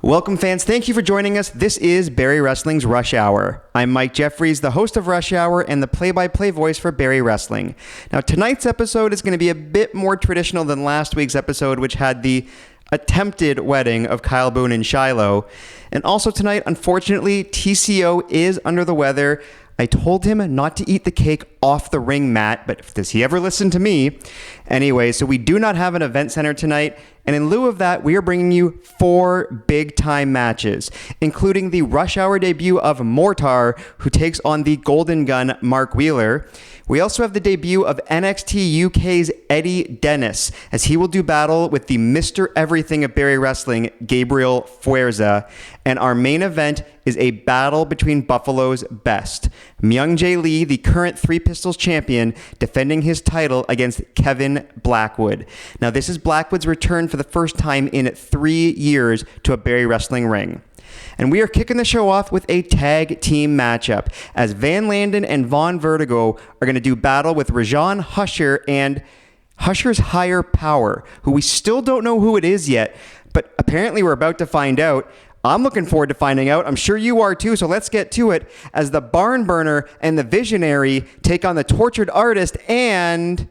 Welcome, fans. Thank you for joining us. This is Barrie Wrestling's Rush Hour. I'm Mike Jeffries, the host of Rush Hour and the play-by-play voice for Barrie Wrestling. Now, tonight's episode is going to be a bit more traditional than last week's episode, which had the attempted wedding of Kyle Boone and Shiloh. And also tonight, unfortunately, TCO is under the weather. I told him not to eat the cake off the ring mat, but does he ever listen to me? Anyway, so we do not have an event center tonight, and in lieu of that, we are bringing you 4 big-time matches, including the Rush Hour debut of MORTAR, who takes on the Golden Gun Mark Wheeler. We also have the debut of NXT UK's Eddie Dennis, as he will do battle with the Mr. Everything of Barrie Wrestling, Gabriel Fuerza. And our main event is a battle between Buffalo's best. Myung Jae Lee, the current Three Pistols champion, defending his title against Kevin Blackwood. Now, this is Blackwood's return for the first time in 3 years to a Barrie Wrestling ring. And we are kicking the show off with a tag team matchup, as Van Landon and Vaughn Vertigo are going to do battle with Rajan Husher and Husher's Higher Power, who we still don't know who it is yet, but apparently we're about to find out. I'm looking forward to finding out. I'm sure you are too, so let's get to it as the Barn Burner and the Visionary take on the Tortured Artist, and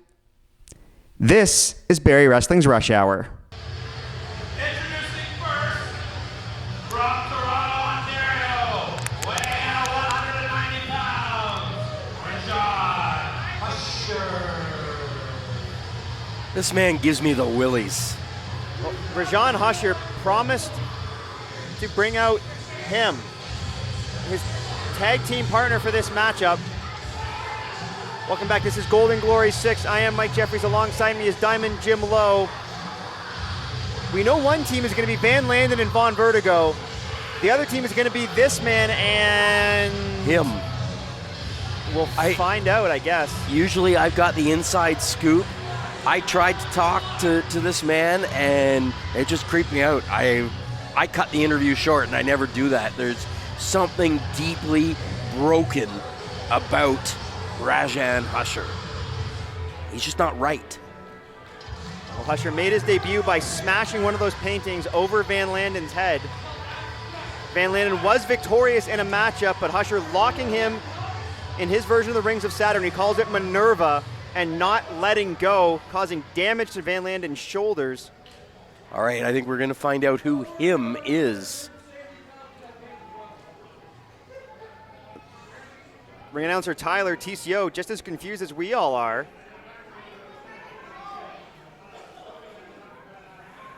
this is Barrie Wrestling's Rush Hour. This man gives me the willies. Well, Rajan Husher promised to bring out him, his tag team partner for this matchup. Welcome back. This is Golden Glory 6. I am Mike Jeffries. Alongside me is Diamond Jim Lowe. We know one team is going to be Van Landon and Vaughn Vertigo. The other team is going to be this man and him. We'll find out, I guess. Usually I've got the inside scoop. I tried to talk to this man, and it just creeped me out. I cut the interview short, and I never do that. There's something deeply broken about Rajan Husher. He's just not right. Well, Husher made his debut by smashing one of those paintings over Van Landon's head. Van Landon was victorious in a matchup, but Husher locking him in his version of the Rings of Saturn. He calls it Minerva, and not letting go, causing damage to Van Landon's shoulders. All right, I think we're going to find out who him is. Ring announcer Tyler, TCO, just as confused as we all are.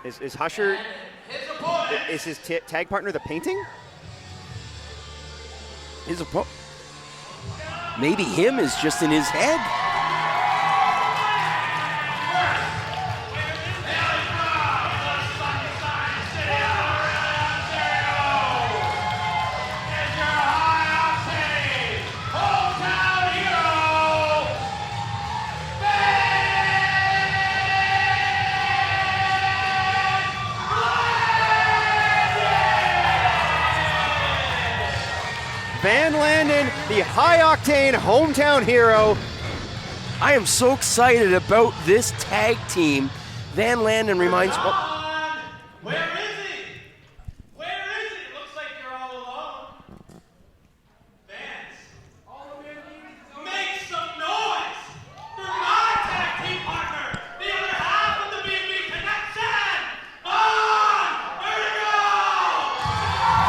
Is Husher, is his tag partner the painting? Maybe him is just in his head. Van Landon, the high-octane hometown hero. I am so excited about this tag team. Van Landon reminds me. Where is he? Where is he? It looks like you're all alone. Fans, all of you, make some noise for my tag team partner, the other half of the B&B Connection, Vaughn Vertigo!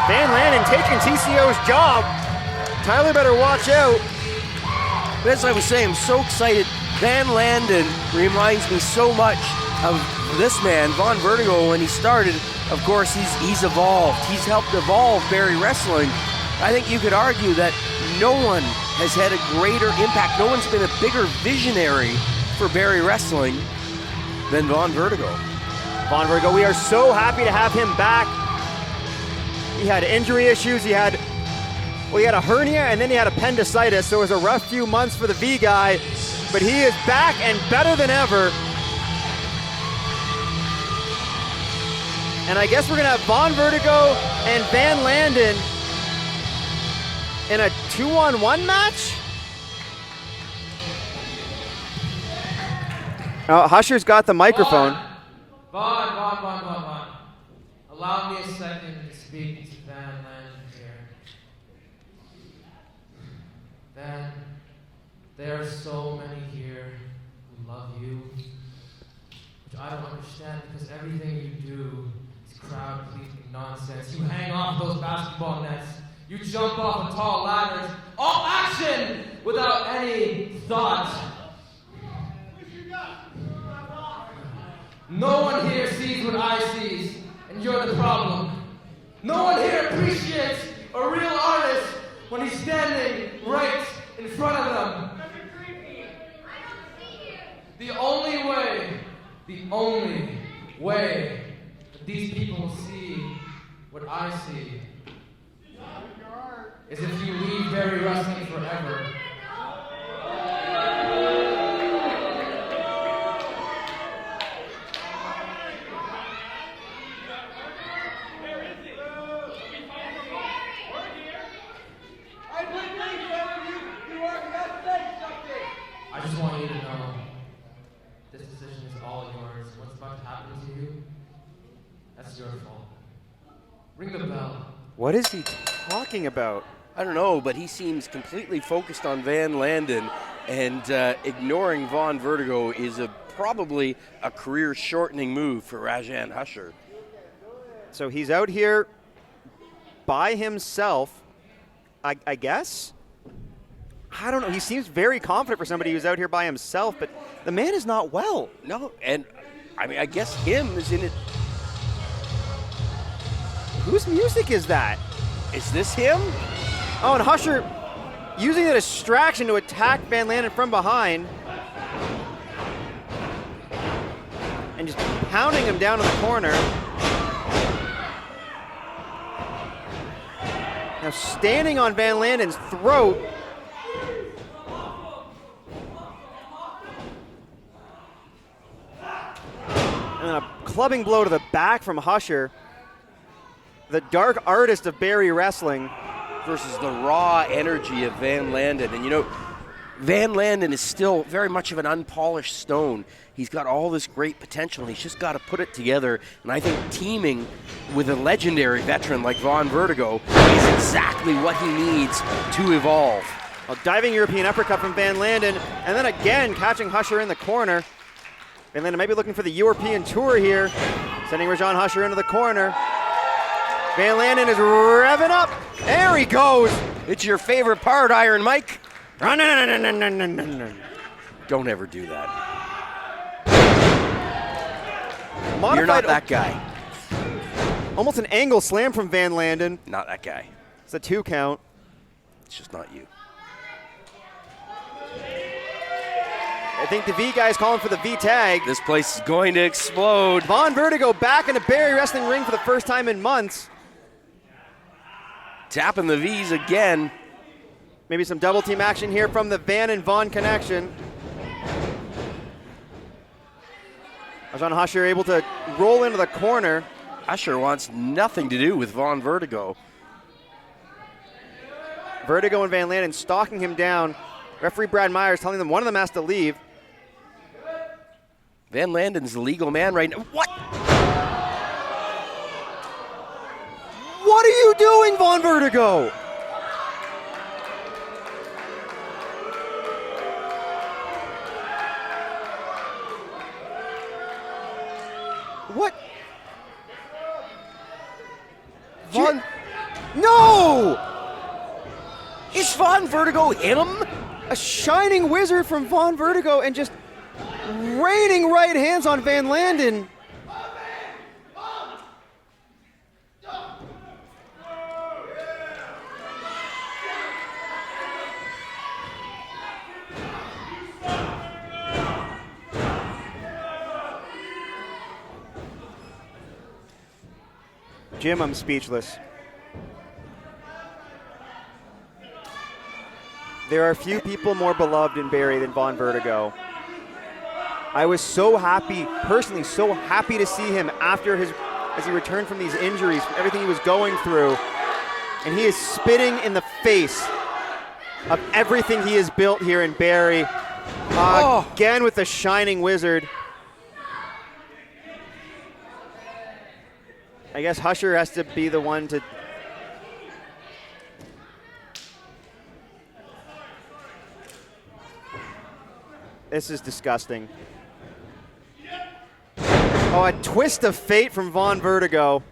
Van Landon taking TCO's job. Tyler better watch out. But as I was saying, I'm so excited. Van Landon reminds me so much of this man, Vaughn Vertigo, when he started. Of course, he's evolved. He's helped evolve Barrie Wrestling. I think you could argue that no one has had a greater impact. No one's been a bigger visionary for Barrie Wrestling than Vaughn Vertigo. Vaughn Vertigo, we are so happy to have him back. He had injury issues. He had a hernia, and then he had appendicitis, so it was a rough few months for the V guy, but he is back and better than ever. And I guess we're gonna have Vaughn Vertigo and Van Landon in a 2-on-1 match? Husher's got the microphone. Vaughn. Allow me a second to speak to Van Landon here. Van, there are so many here who love you, which I don't understand because everything you do is crowd-pleasing nonsense. You hang off those basketball nets, you jump off of tall ladders, all action without any thought. No one here sees what I see, and you're the problem. No one here appreciates a real artist when he's standing right in front of them. The only way that these people see what I see is if you leave Barrie Wrestling forever. I just want you to know, this decision is all yours. What's about to happen to you, that's your fault. Ring the bell. What is he talking about? I don't know, but he seems completely focused on Van Landon, and ignoring Vaughn Vertigo is probably a career-shortening move for Rajan Husher. So he's out here by himself, I guess? I don't know. He seems very confident for somebody who's out here by himself, but the man is not well. No, and I mean, I guess him is in it. Whose music is that? Is this him? Oh, and Husher using the distraction to attack Van Landon from behind. And just pounding him down in the corner. Now standing on Van Landon's throat. And then a clubbing blow to the back from Husher. The dark artist of Barrie Wrestling. Versus the raw energy of Van Landon. And you know, Van Landon is still very much of an unpolished stone. He's got all this great potential. He's just got to put it together. And I think teaming with a legendary veteran like Vaughn Vertigo is exactly what he needs to evolve. A diving European uppercut from Van Landon, and then again catching Husher in the corner. Van Landon might be looking for the European tour here, sending Rajan Husher into the corner. Van Landon is revving up. There he goes. It's your favorite part, Iron Mike. Don't Don't ever do that. Modified, You're not that guy. Almost an angle slam from Van Landon. Not that guy. It's a 2 count. It's just not you. I think the V guy is calling for the V tag. This place is going to explode. Vaughn Vertigo back in a Barrie Wrestling ring for the first time in months. Tapping the V's again. Maybe some double team action here from the Van and Vaughn connection. Rajan Husher able to roll into the corner. Husher wants nothing to do with Vaughn Vertigo. Vertigo and Van Landon stalking him down. Referee Brad Myers telling them one of them has to leave. Van Landon's the legal man right now. What? What are you doing, Vaughn Vertigo? What? Vaughn? No! Is Vaughn Vertigo him? A shining wizard from Vaughn Vertigo and just raining right hands on Van Landon. Jim, I'm speechless. There are few people more beloved in Barrie than Vaughn Vertigo. I was so happy, personally so happy to see him as he returned from these injuries, from everything he was going through. And he is spitting in the face of everything he has built here in Barrie. Again with the shining wizard. I guess Husher has to be the one to... This is disgusting. Oh, a twist of fate from Vaughn Vertigo.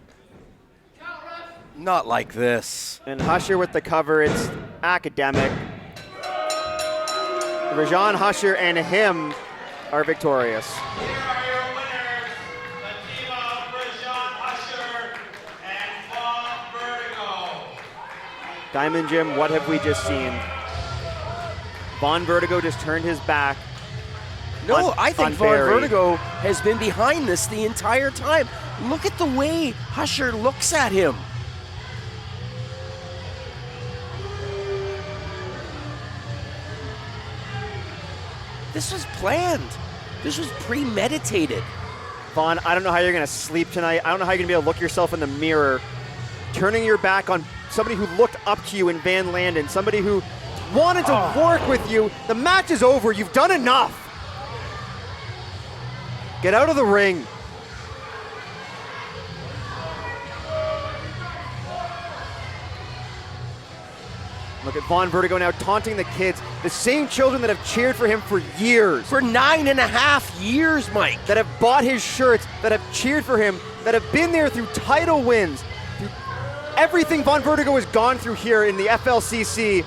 Not like this. And Husher with the cover. It's academic. Rajan, Husher, and him are victorious. Here are your winners, the team of Rajan Usher and Vaughn Vertigo. Diamond Jim, what have we just seen? Vaughn Vertigo just turned his back. No, I think on Vaughn Barrie. Vertigo has been behind this the entire time. Look at the way Husher looks at him. This was planned. This was premeditated. Vaughn, I don't know how you're going to sleep tonight. I don't know how you're going to be able to look yourself in the mirror. Turning your back on somebody who looked up to you in Van Landon, somebody who wanted to work with you. The match is over. You've done enough. Get out of the ring. Look at Vaughn Vertigo now taunting the kids, the same children that have cheered for him for years. For 9.5 years, Mike. That have bought his shirts, that have cheered for him, that have been there through title wins, through everything Vaughn Vertigo has gone through here in the FLCC.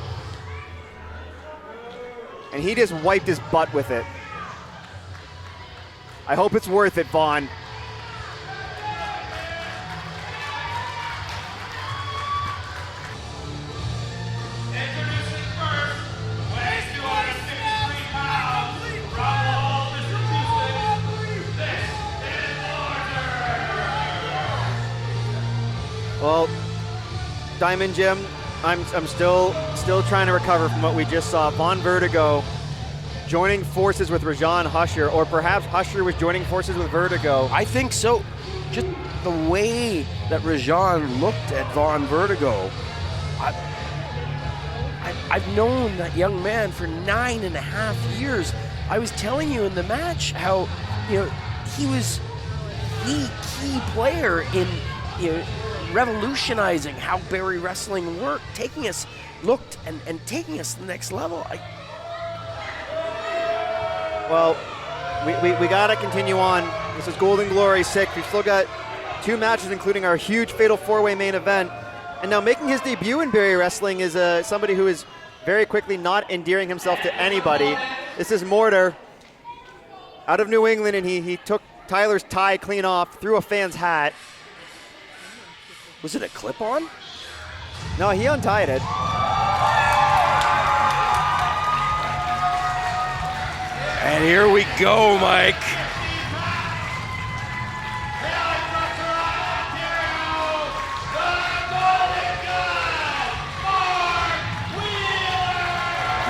And he just wiped his butt with it. I hope it's worth it, Vaughn. Introducing first, weighs 263 pounds, from Lowell, Massachusetts. This is MORTAR. Well, Diamond Jim, I'm still trying to recover from what we just saw. Vaughn Vertigo joining forces with Rajan Husher, or perhaps Husher was joining forces with Vertigo. I think so. Just the way that Rajan looked at Vaughn Vertigo. I've known that young man for 9.5 years. I was telling you in the match how, he was the key player in, revolutionizing how Barrie Wrestling worked, taking us to the next level. Well, we got to continue on. This is Golden Glory 6. We've still got 2 matches, including our huge Fatal 4-Way main event. And now making his debut in Barrie Wrestling is somebody who is very quickly not endearing himself to anybody. This is MORTAR out of New England, and he took Tyler's tie clean off, threw a fan's hat. Was it a clip-on? No, he untied it. And here we go, Mike.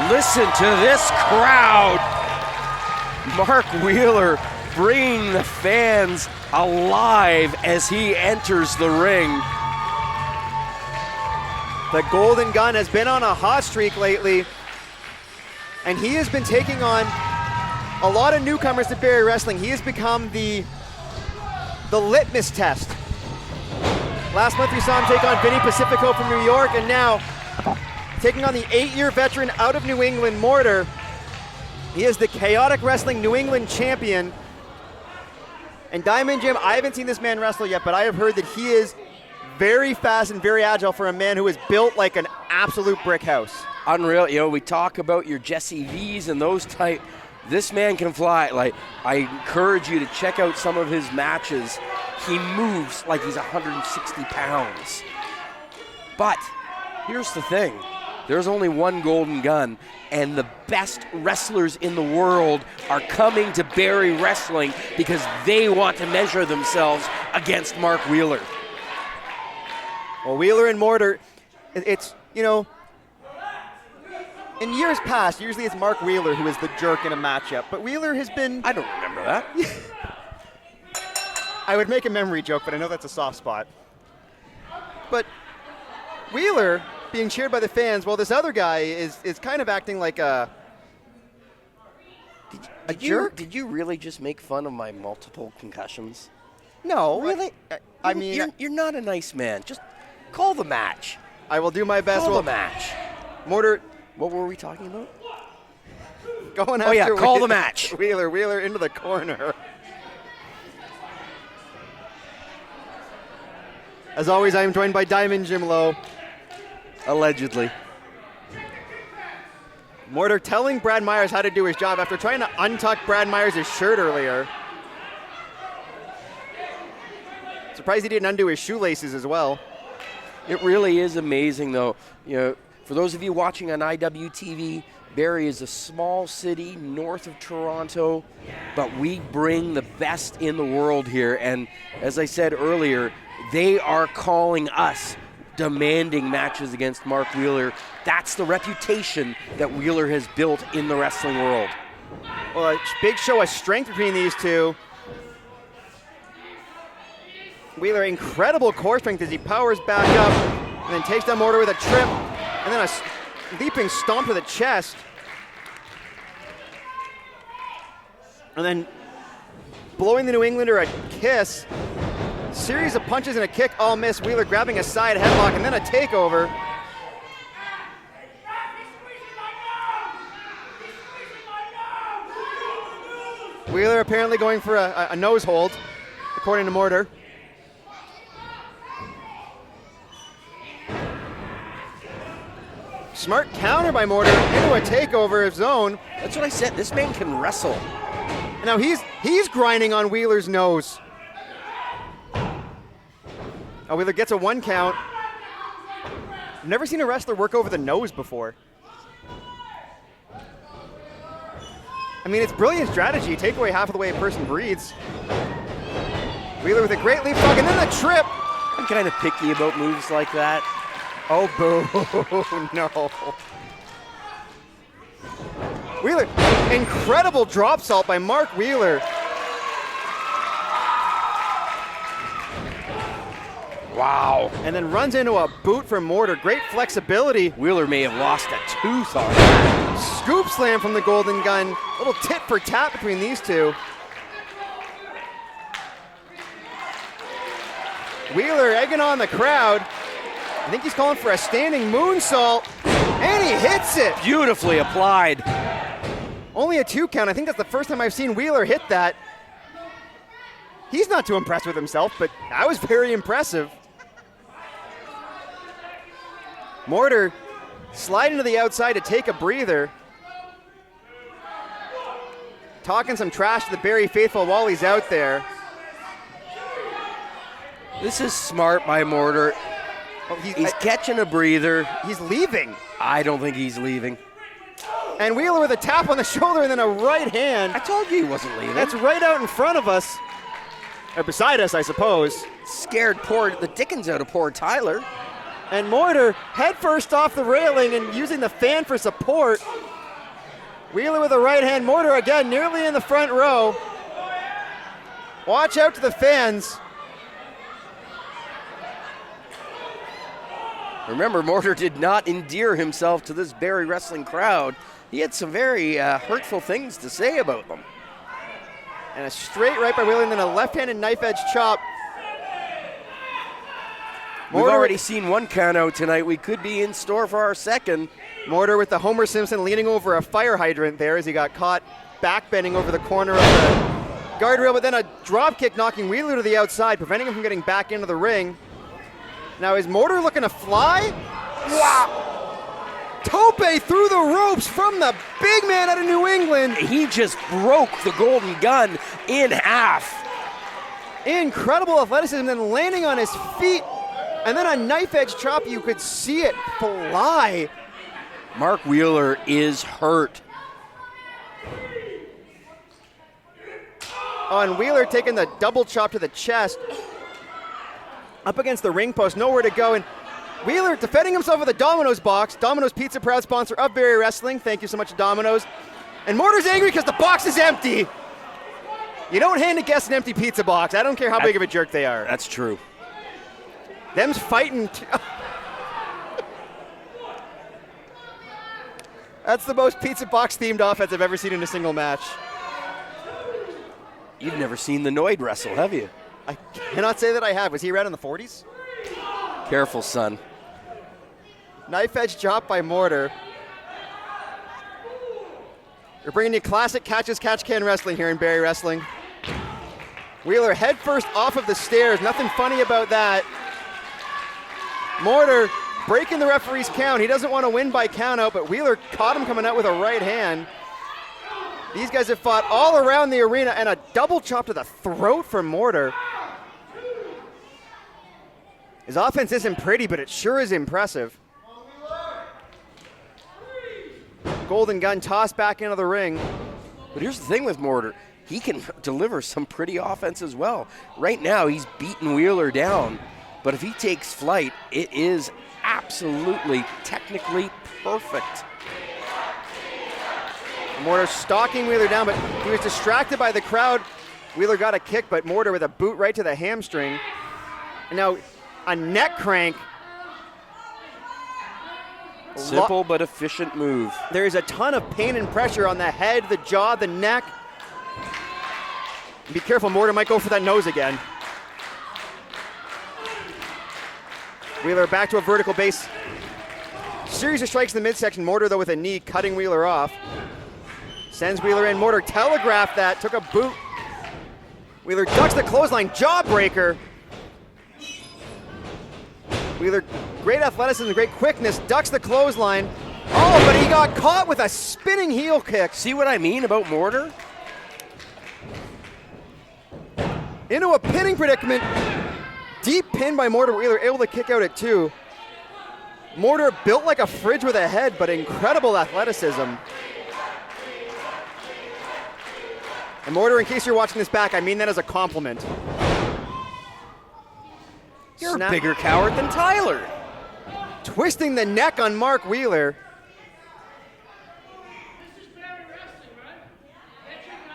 Listen to this crowd. Mark Wheeler bringing the fans alive as he enters the ring. The Golden Gun has been on a hot streak lately, and he has been taking on a lot of newcomers to Barrie Wrestling. He has become the litmus test. Last month we saw him take on Vinny Pacifico from New York, and now taking on the 8-year veteran out of New England, MORTAR. He is the Chaotic Wrestling New England champion. And Diamond Jim, I haven't seen this man wrestle yet, but I have heard that he is very fast and very agile for a man who is built like an absolute brick house. Unreal. We talk about your Jesse V's and those type. This man can fly. Like, I encourage you to check out some of his matches. He moves like he's 160 pounds. But here's the thing. There's only one Golden Gun, and the best wrestlers in the world are coming to Barrie Wrestling because they want to measure themselves against Mark Wheeler. Well, Wheeler and MORTAR, it's, in years past, usually it's Mark Wheeler who is the jerk in a matchup, but Wheeler has been... I don't remember that. I would make a memory joke, but I know that's a soft spot. But Wheeler being cheered by the fans, while this other guy is kind of acting like a jerk. Did you really just make fun of my multiple concussions? No. Really? I mean, you're not a nice man. Just call the match. I will do my best. Call the match. Mortar What were we talking about? going Oh, after yeah, call the match. Wheeler into the corner. As always, I am joined by Diamond Jim Lowe. Allegedly. Mortar telling Brad Myers how to do his job after trying to untuck Brad Myers' shirt earlier. Surprised he didn't undo his shoelaces as well. It really is amazing, though. You know, for those of you watching on IWTV, Barrie is a small city north of Toronto, but we bring the best in the world here. And as I said earlier, they are calling us, demanding matches against Mark Wheeler. That's the reputation that Wheeler has built in the wrestling world. Well, a big show of strength between these two. Wheeler, incredible core strength as he powers back up and then takes down Mortar with a trip and then a leaping stomp to the chest. And then blowing the New Englander a kiss. Series of punches and a kick, all miss. Wheeler grabbing a side headlock and then a takeover. Wheeler apparently going for a nose hold, according to Mortar. Smart counter by Mortar into a takeover of zone. That's what I said. This man can wrestle. And now he's grinding on Wheeler's nose. Oh, Wheeler gets a 1 count. I've never seen a wrestler work over the nose before. I mean, it's brilliant strategy. Take away half of the way a person breathes. Wheeler with a great leapfrog and then a trip. I'm kind of picky about moves like that. Oh, boo. No. Wheeler, incredible drop salt by Mark Wheeler. Wow. And then runs into a boot from Mortar. Great flexibility. Wheeler may have lost a tooth on that. Scoop slam from the Golden Gun. Little tit for tat between these two. Wheeler egging on the crowd. I think he's calling for a standing moonsault. And he hits it. Beautifully applied. Only a 2 count. I think that's the first time I've seen Wheeler hit that. He's not too impressed with himself, but that was very impressive. Mortar sliding to the outside to take a breather. Talking some trash to the Barrie faithful while he's out there. This is smart by Mortar. Oh, He's catching a breather. He's leaving. I don't think he's leaving. And Wheeler with a tap on the shoulder and then a right hand. I told you he wasn't leaving. That's right out in front of us. Or beside us, I suppose. Scared the dickens out of poor Tyler. And Mortar head first off the railing and using the fan for support. Wheeler with a right hand. Mortar again nearly in the front row. Watch out to the fans. Remember, Mortar did not endear himself to this Barrie Wrestling crowd. He had some very hurtful things to say about them. And a straight right by Wheeler and then a left-handed knife edge chop. We've already seen 1 count out tonight. We could be in store for our second. Mortar with the Homer Simpson leaning over a fire hydrant there as he got caught backbending over the corner of the guardrail, but then a drop kick knocking Wheeler to the outside, preventing him from getting back into the ring. Now is Mortar looking to fly? Wow! Tope through the ropes from the big man out of New England. He just broke the Golden Gun in half. Incredible athleticism, then landing on his feet. And then a knife edge chop, you could see it fly. Mark Wheeler is hurt. Oh, and Wheeler taking the double chop to the chest. Up against the ring post, nowhere to go. And Wheeler defending himself with a Domino's box. Domino's Pizza, proud sponsor of Barrie Wrestling. Thank you so much, Domino's. And Mortar's angry because the box is empty. You don't hand a guest an empty pizza box. I don't care how big of a jerk they are. That's true. Them's fighting. That's the most pizza box themed offense I've ever seen in a single match. You've never seen the Noid wrestle, have you? I cannot say that I have. Was he around in the 40s? Careful, son. Knife edge chop by Mortar. We're bringing you classic catch-as-catch-can wrestling here in Barrie Wrestling. Wheeler head first off of the stairs. Nothing funny about that. Mortar breaking the referee's count. He doesn't want to win by count out, but Wheeler caught him coming out with a right hand. These guys have fought all around the arena, and a double chop to the throat from Mortar. His offense isn't pretty, but it sure is impressive. Golden gun tossed back into the ring. But here's the thing with Mortar. He can deliver some pretty offense as well. Right now, he's beating Wheeler down. But if he takes flight, it is absolutely technically perfect. Mortar stalking Wheeler down, but he was distracted by the crowd. Wheeler got a kick, but Mortar with a boot right to the hamstring. And now a neck crank. Simple but efficient move. There is a ton of pain and pressure on the head, the jaw, the neck. Be careful, Mortar might go for that nose again. Wheeler back to a vertical base. Series of strikes in the midsection. Mortar, though, with a knee, cutting Wheeler off. Sends Wheeler in. Mortar telegraphed that, took a boot. Wheeler ducks the clothesline, jawbreaker. Wheeler, great athleticism, great quickness, ducks the clothesline. Oh, but he got caught with a spinning heel kick. See what I mean about Mortar? Into a pinning predicament. Deep pin by Mortar. Wheeler able to kick out at 2. Mortar built like a fridge with a head, but incredible athleticism. And Mortar, in case you're watching this back, I mean that as a compliment. You're a bigger coward than Tyler. Twisting the neck on Mark Wheeler.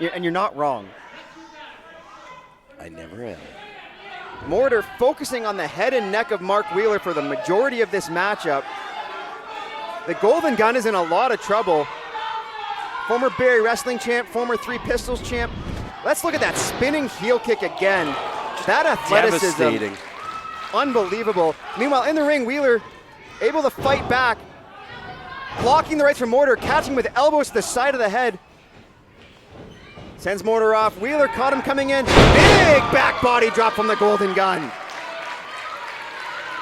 And you're not wrong. I never am. Mortar focusing on the head and neck of Mark Wheeler for the majority of this matchup. The Golden Gun is in a lot of trouble. Former Barrie Wrestling champ, former Three Pistols champ. Let's look at that spinning heel kick again. That athleticism. Devastating. Unbelievable. Meanwhile, in the ring, Wheeler able to fight back. Blocking the rights from Mortar, catching with elbows to the side of the head. Sends Mortar off. Wheeler caught him coming in. Big back body drop from the Golden Gun.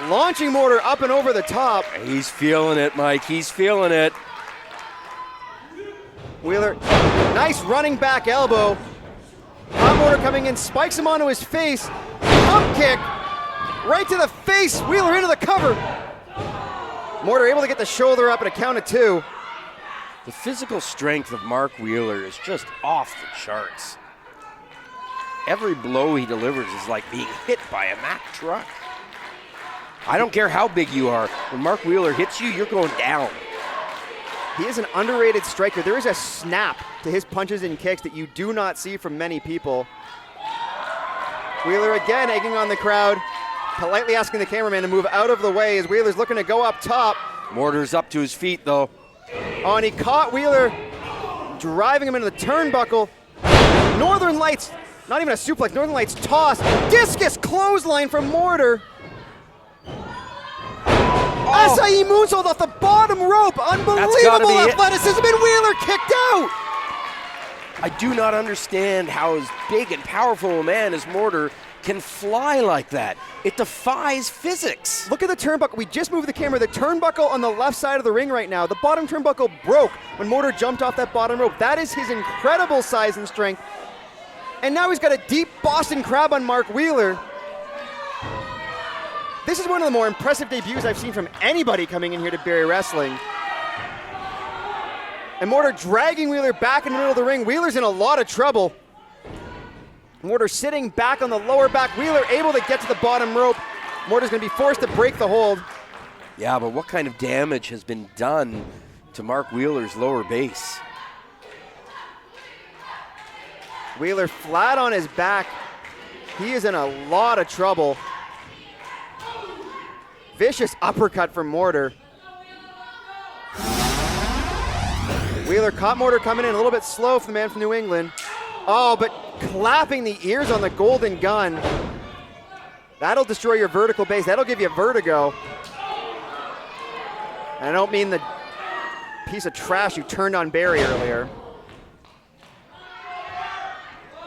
Launching Mortar up and over the top. He's feeling it, Mike. He's feeling it. Wheeler, nice running back elbow. Hot Mortar coming in, spikes him onto his face. Pump kick. Right to the face. Wheeler into the cover. Mortar able to get the shoulder up at a count of 2. The physical strength of Mark Wheeler is just off the charts. Every blow he delivers is like being hit by a Mack truck. I don't care how big you are. When Mark Wheeler hits you, you're going down. He is an underrated striker. There is a snap to his punches and kicks that you do not see from many people. Wheeler again egging on the crowd, politely asking the cameraman to move out of the way as Wheeler's looking to go up top. Mortar's up to his feet, though. Oh, and he caught Wheeler, driving him into the turnbuckle. Northern Lights, not even a suplex, Northern Lights toss. Discus clothesline from Mortar. Oh. Acai moonsault off the bottom rope. Unbelievable athleticism, and Wheeler kicked out. I do not understand how as big and powerful a man as Mortar can fly like that. It defies physics. Look at the turnbuckle. We just moved the camera. The turnbuckle on the left side of the ring right now. The bottom turnbuckle broke when Mortar jumped off that bottom rope. That is his incredible size and strength. And now he's got a deep Boston Crab on Mark Wheeler. This is one of the more impressive debuts I've seen from anybody coming in here to Barrie Wrestling. And Mortar dragging Wheeler back in the middle of the ring. Wheeler's in a lot of trouble. Mortar sitting back on the lower back. Wheeler able to get to the bottom rope. Mortar's going to be forced to break the hold. Yeah, but what kind of damage has been done to Mark Wheeler's lower base? Wheeler flat on his back. He is in a lot of trouble. Vicious uppercut from Mortar. Wheeler caught Mortar coming in a little bit slow for the man from New England. Oh, but clapping the ears on the Golden Gun. That'll destroy your vertical base. That'll give you vertigo. And I don't mean the piece of trash you turned on Barrie earlier.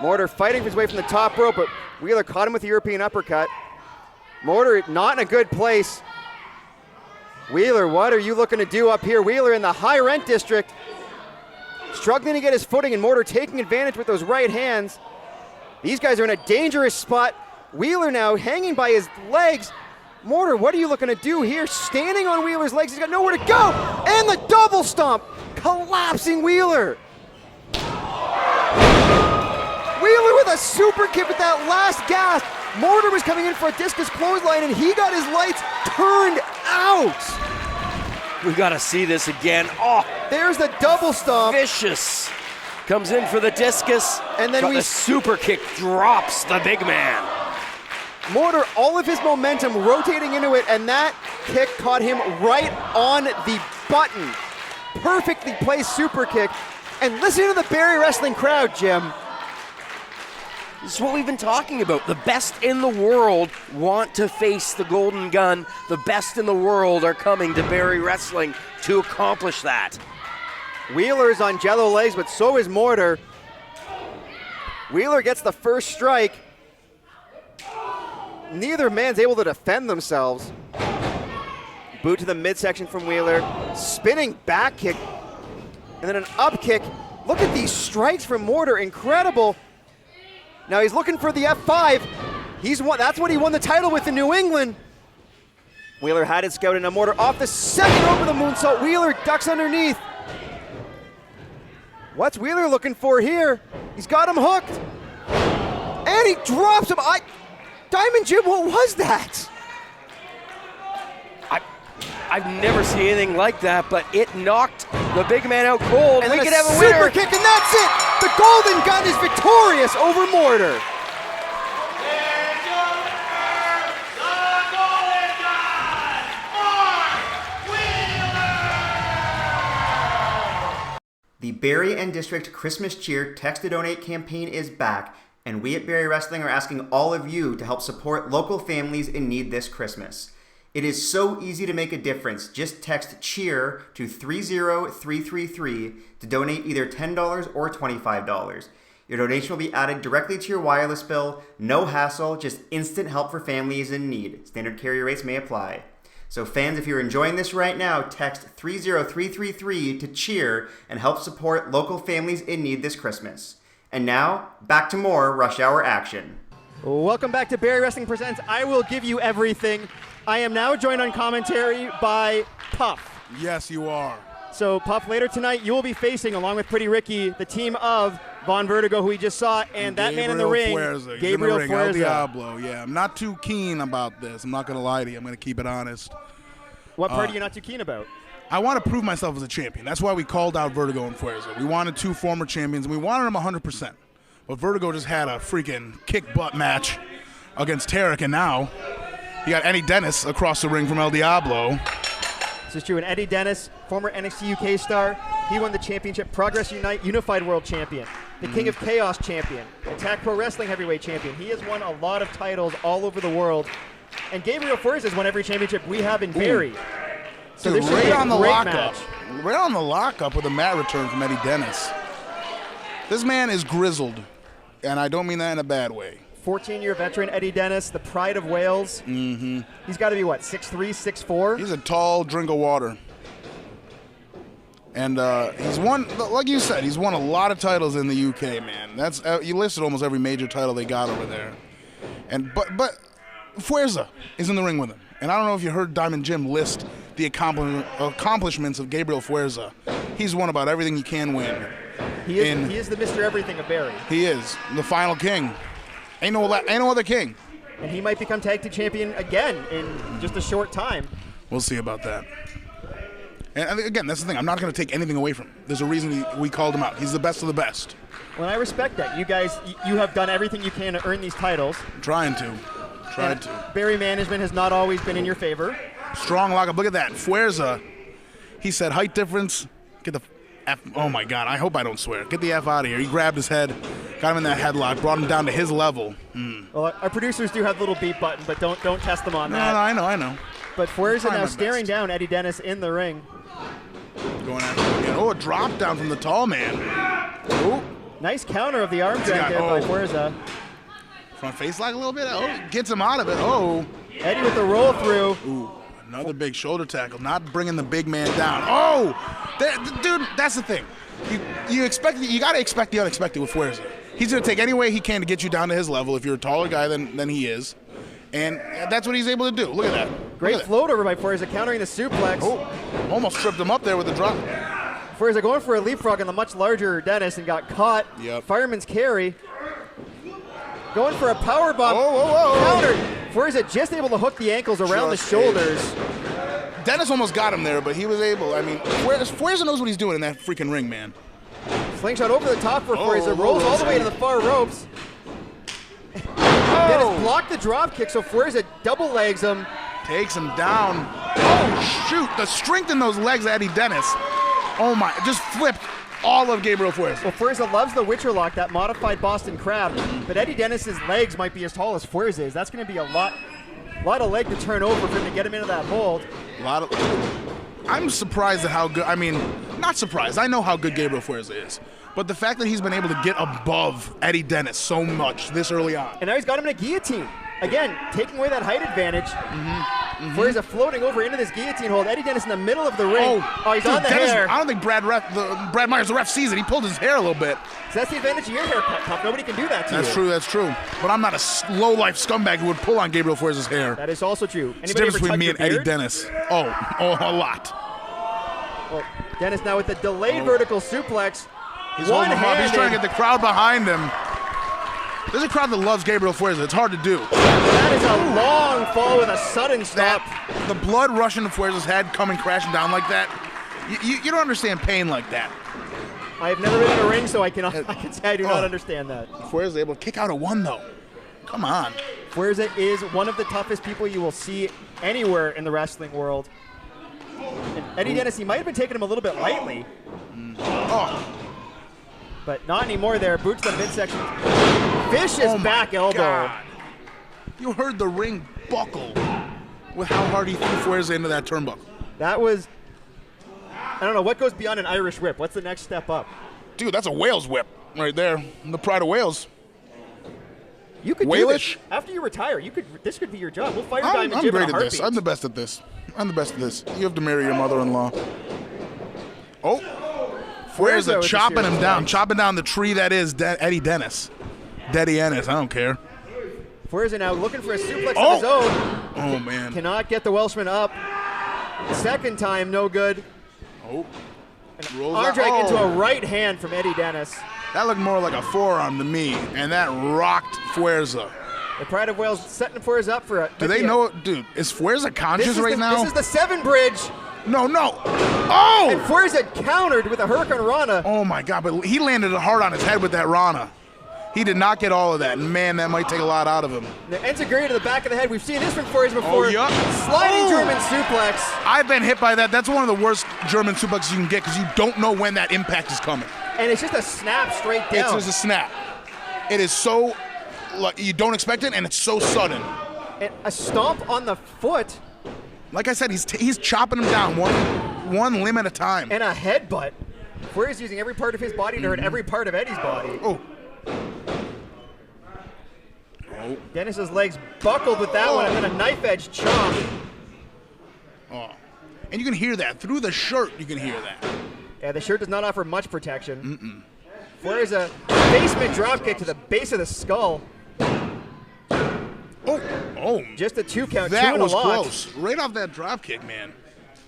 MORTAR fighting his way from the top rope, but Wheeler caught him with the European uppercut. MORTAR not in a good place. Wheeler, what are you looking to do up here? Wheeler in the high rent district, struggling to get his footing, and MORTAR taking advantage with those right hands. These guys are in a dangerous spot. Wheeler now hanging by his legs. MORTAR, what are you looking to do here? Standing on Wheeler's legs, he's got nowhere to go. And the double stomp, collapsing Wheeler. Wheeler with a super kick with that last gasp. MORTAR was coming in for a discus clothesline, and he got his lights turned out. We gotta see this again. Oh, there's the double stomp. Vicious comes in for the discus, and then the super kick drops the big man. MORTAR, all of his momentum rotating into it, and that kick caught him right on the button. Perfectly placed super kick. And listen to the Barrie Wrestling crowd, Jim. This is what we've been talking about. The best in the world want to face the Golden Gun. The best in the world are coming to Barrie Wrestling to accomplish that. Wheeler's on jello legs, but so is MORTAR. Wheeler gets the first strike. Neither man's able to defend themselves. Boot to the midsection from Wheeler. Spinning back kick. And then an up kick. Look at these strikes from MORTAR. Incredible. Now he's looking for the F5. That's what he won the title with in New England. Wheeler had it scouted. Now MORTAR off the second over the moonsault. Wheeler ducks underneath. What's Wheeler looking for here? He's got him hooked. And he drops him. Diamond Jim, what was that? I've never seen anything like that, but it knocked the big man out cold. And we then could have a super winner. kick, and that's it. The Golden Gun is victorious over MORTAR. Here's your winner, the Golden Gun, Mark Wheeler. The Barrie and District Christmas Cheer Text to Donate campaign is back, and we at Barrie Wrestling are asking all of you to help support local families in need this Christmas. It is so easy to make a difference. Just text CHEER to 30333 to donate either $10 or $25. Your donation will be added directly to your wireless bill. No hassle, just instant help for families in need. Standard carrier rates may apply. So fans, if you're enjoying this right now, text 30333 to CHEER and help support local families in need this Christmas. And now, back to more Rush Hour action. Welcome back to Barrie Wrestling Presents I Will Give You Everything. I am now joined on commentary by Puff. Yes, you are. So, Puff, later tonight you will be facing, along with Pretty Ricky, the team of Vaughn Vertigo, who we just saw, and that man in the ring, Fuerza. Gabriel He's in the ring, Fuerza. El Diablo, yeah. I'm not too keen about this. I'm not going to lie to you. I'm going to keep it honest. What part are you not too keen about? I want to prove myself as a champion. That's why we called out Vertigo and Fuerza. We wanted two former champions, and we wanted them 100%. But Vertigo just had a freaking kick-butt match against Tarek, and now you got Eddie Dennis across the ring from El Diablo. This is true. And Eddie Dennis, former NXT UK star, he won the championship, Progress Unite Unified World Champion, the King of Chaos Champion, Attack Pro Wrestling Heavyweight Champion. He has won a lot of titles all over the world. And Gabriel Fuerza has won every championship we have in Barrie. So Dude, this should be a great match. Right on the lockup with a mat return from Eddie Dennis. This man is grizzled, and I don't mean that in a bad way. 14-year veteran Eddie Dennis, the pride of Wales. Mm-hmm. He's got to be, what, 6'3", 6'4"? He's a tall drink of water. And he's won, like you said, he's won a lot of titles in the UK, man. That's you listed almost every major title they got over there. And but Fuerza is in the ring with him. And I don't know if you heard Diamond Jim list the accomplishments of Gabriel Fuerza. He's won about everything you can win. He is the Mr. Everything of Barrie. He is the final king. Ain't no other king. And he might become tag team champion again in just a short time. We'll see about that. And again, that's the thing. I'm not going to take anything away from him. There's a reason we called him out. He's the best of the best. Well, I respect that. You guys, you have done everything you can to earn these titles. Trying to. Barrie management has not always been in your favor. Strong lockup. Look at that. Fuerza, he said height difference. Get the F. Oh, my God. I hope I don't swear. Get the F out of here. He grabbed his head, Got him in that headlock, brought him down to his level. Well, our producers do have the little beep button, but don't test them on No, that. I know. But Fuerza Trying now my staring best. down Eddie Dennis in the ring. Going after him again. Oh, a drop down from the tall man. Oh, Nice counter of the arm drag there by Fuerza. front face lock a little bit. Oh, gets him out of it. Oh. Eddie with the roll through. Ooh, another big shoulder tackle. Not bringing the big man down. Oh, dude, that's the thing. You got to expect the unexpected with Fuerza. He's going to take any way he can to get you down to his level if you're a taller guy than he is. And that's what he's able to do. Look at that. Great float over by Fuerza, countering the suplex. Oh, almost tripped him up there with the drop. Fuerza going for a leapfrog on the much larger Dennis and got caught. Yep. Fireman's carry. Going for a power bomb. Whoa. Countered. Fuerza just able to hook the ankles around the Just shoulders. Dennis almost got him there, but he was able. I mean, Fuerza knows what he's doing in that freaking ring, man. Slingshot over the top for Fuerza. oh, Rolls all the oh. way to the far ropes. Dennis blocked the drop kick, so Fuerza double legs him. Takes him down. Oh, shoot. The strength in those legs of Eddie Dennis. Oh, my. Just flipped all of Gabriel Fuerza. Well, Fuerza loves the Witcher Lock, that modified Boston Crab, but Eddie Dennis's legs might be as tall as Fuerza's. That's going to be a lot of leg to turn over for him to get him into that hold. I'm surprised at how good. I mean, not surprised. I know how good Gabriel Fuerza is. But the fact that he's been able to get above Eddie Dennis so much this early on. And now he's got him in a guillotine. Again, taking away that height advantage. Fuerza floating over into this guillotine hold. Eddie Dennis in the middle of the ring. Oh, he's dude, on the Dennis, hair. I don't think Brad Myers, the ref, sees it. He pulled his hair a little bit. So that's the advantage of your haircut, Tough. Nobody can do that to you. That's true. But I'm not a low-life scumbag who would pull on Gabriel Fuerza's hair. That is also true. It's the difference between me and Eddie Dennis. Oh, a lot. Well, Dennis now with the delayed vertical suplex. He's holding him up. He's trying to One-handed. get the crowd behind him. There's a crowd that loves Gabriel Fuerza. It's hard to do. That is a long fall with a sudden stop. The blood rushing to Fuerza's head, coming crashing down like that. You don't understand pain like that. I've never been in a ring, so I can say I do not understand that. Fuerza able to kick out a one, though. Come on. Fuerza is one of the toughest people you will see anywhere in the wrestling world. And Eddie Dennis, he might have been taking him a little bit lightly, Oh, but not anymore there. Boot to the midsection. Vicious oh my back elbow. God. You heard the ring buckle with how hard he threw Fuerza into that turnbuckle. That was, I don't know, what goes beyond an Irish whip? What's the next step up? Dude, that's a Wales whip right there. The pride of Wales. You could Walish? do this. After you retire, this could be your job. We'll fire Diamond I'm Jim in great a at this. heartbeat. I'm the best at this. You have to marry your mother-in-law. Oh, Fuerza with the chopping serious him down, legs. chopping down the tree that is Eddie Dennis. Daddy Ennis, I don't care. Fuerza now looking for a suplex Oh! of his own. Oh, man. Cannot get the Welshman up. Second time, no good. Oh. Rolls Arm out. drag into a Oh. right hand from Eddie Dennis. That looked more like a forearm to me, and that rocked Fuerza. The Pride of Wales setting Fuerza up for a. Do they know? Dude, is Fuerza conscious right now? This is the 7 bridge. No. And Oh! Fuerza countered with a Hurricane Rana. Oh, my God, but he landed hard on his head with that Rana. He did not get all of that, and man, that might take a lot out of him. The enziguri to the back of the head. We've seen this from Fuerza before. yup. Sliding Oh. German suplex. I've been hit by that. That's one of the worst German suplexes you can get because you don't know when that impact is coming. And it's just a snap straight It's down. just a snap. It is so, like, you don't expect it, and it's so sudden. And a stomp on the foot Like I said, he's chopping him down one limb at a time. and a headbutt. Fuerza's using every part of his body to hurt every part of Eddie's body. Oh. Dennis's legs buckled with that one, and then a knife edge chop. Oh. And you can hear that. Through the shirt, you can hear that. Yeah, the shirt does not offer much protection. Fuerza basement dropkick to the base of the skull. Oh. Just a 2 count, 2 That and a was lock. close. Right off that drop kick, man.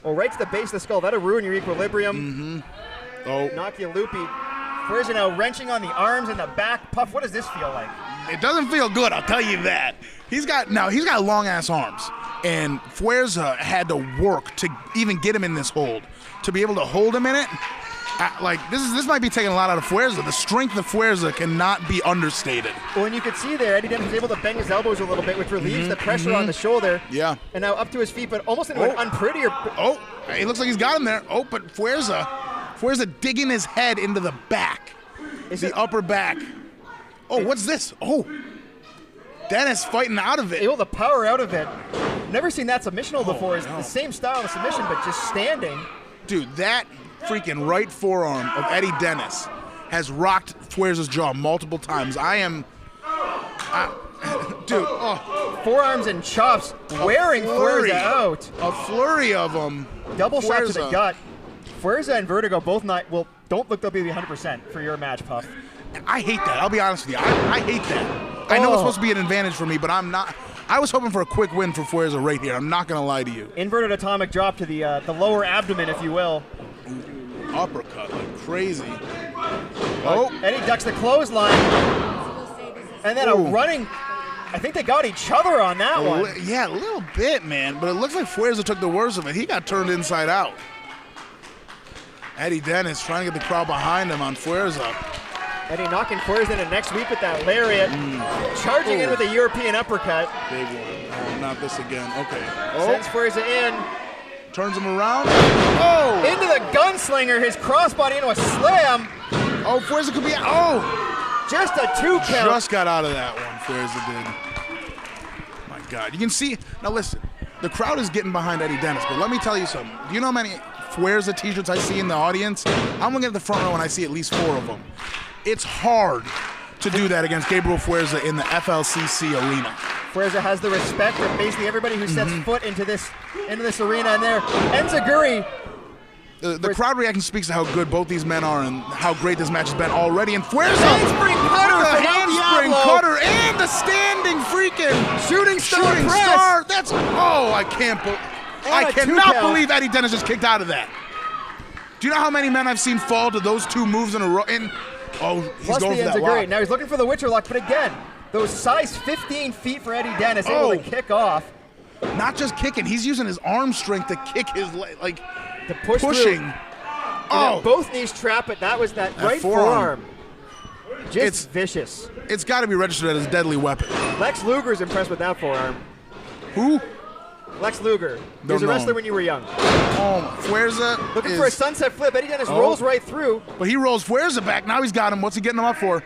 Well, right to the base of the skull. That'll ruin your equilibrium. Oh. Knock you loopy. Fuerza now wrenching on the arms and the back. Puff, what does this feel like? It doesn't feel good, I'll tell you that. He's got long ass arms, and Fuerza had to work to even get him in this hold. To be able to hold him in it, this might be taking a lot out of Fuerza. The strength of Fuerza cannot be understated. Well, and you could see there, Eddie Dennis was able to bend his elbows a little bit, which relieves the pressure on the shoulder. Yeah. And now up to his feet, but almost into an unprettier. Oh, it looks like he's got him there. Oh, but Fuerza digging his head into the back, the upper back. Oh, what's this? Oh, Dennis fighting out of it. Able to power out of it. Never seen that submissional before. It's the same style of submission, but just standing. Dude, that freaking right forearm of Eddie Dennis has rocked Fuerza's jaw multiple times. Dude, Forearms and chops wearing Fuerza out. A flurry of them. Double shot to the Fuerza. gut. Fuerza and Vertigo both not, well, don't look they'll be 100% for your match, Puff. I hate that. I'll be honest with you. I hate that. I know it's supposed to be an advantage for me, but I'm not. I was hoping for a quick win for Fuerza right here. I'm not going to lie to you. Inverted atomic drop to the lower abdomen, if you will. Uppercut like crazy. Oh, Eddie ducks the clothesline. And then a running, I think they got each other on that one. Yeah, a little bit, man. But it looks like Fuerza took the worst of it. He got turned inside out. Eddie Dennis trying to get the crowd behind him on Fuerza. Eddie knocking Fuerza into next week with that lariat. Charging in with a European uppercut. Big one. Oh, not this again. Okay. Sends Fuerza in. Turns him around. Oh! Into the gunslinger, his crossbody into a slam. Oh, Fuerza could be. Oh! Just a 2 count. Just got out of that one, Fuerza did. My God. You can see. Now listen, the crowd is getting behind Eddie Dennis, but let me tell you something. Do you know how many Fuerza t-shirts I see in the audience? I'm looking at the front row and I see at least 4 of them. It's hard to do that against Gabriel Fuerza in the FLCC arena. Fuerza has the respect of basically everybody who sets foot into this arena, and there, Enziguri. The crowd reaction speaks to how good both these men are and how great this match has been already. And Fuerza, Handspring cutter, the handspring cutter, and the standing freaking shooting star. That's I cannot believe Eddie Dennis just kicked out of that. Do you know how many men I've seen fall to those 2 moves in a row? And he's Plus going the for that Enziguri. lock. Now he's looking for the Witcher lock, but again, those size 15 feet for Eddie Dennis, able to kick off. Not just kicking, he's using his arm strength to kick his leg, like to push pushing. Through. Both knees trap, but that was that right forearm. It's vicious. It's got to be registered as a deadly weapon. Lex Luger's impressed with that forearm. Who? Lex Luger. He was a wrestler when you were young. Fuerza looking for a sunset flip. Eddie Dennis rolls right through. But he rolls Fuerza back. Now he's got him. What's he getting him up for?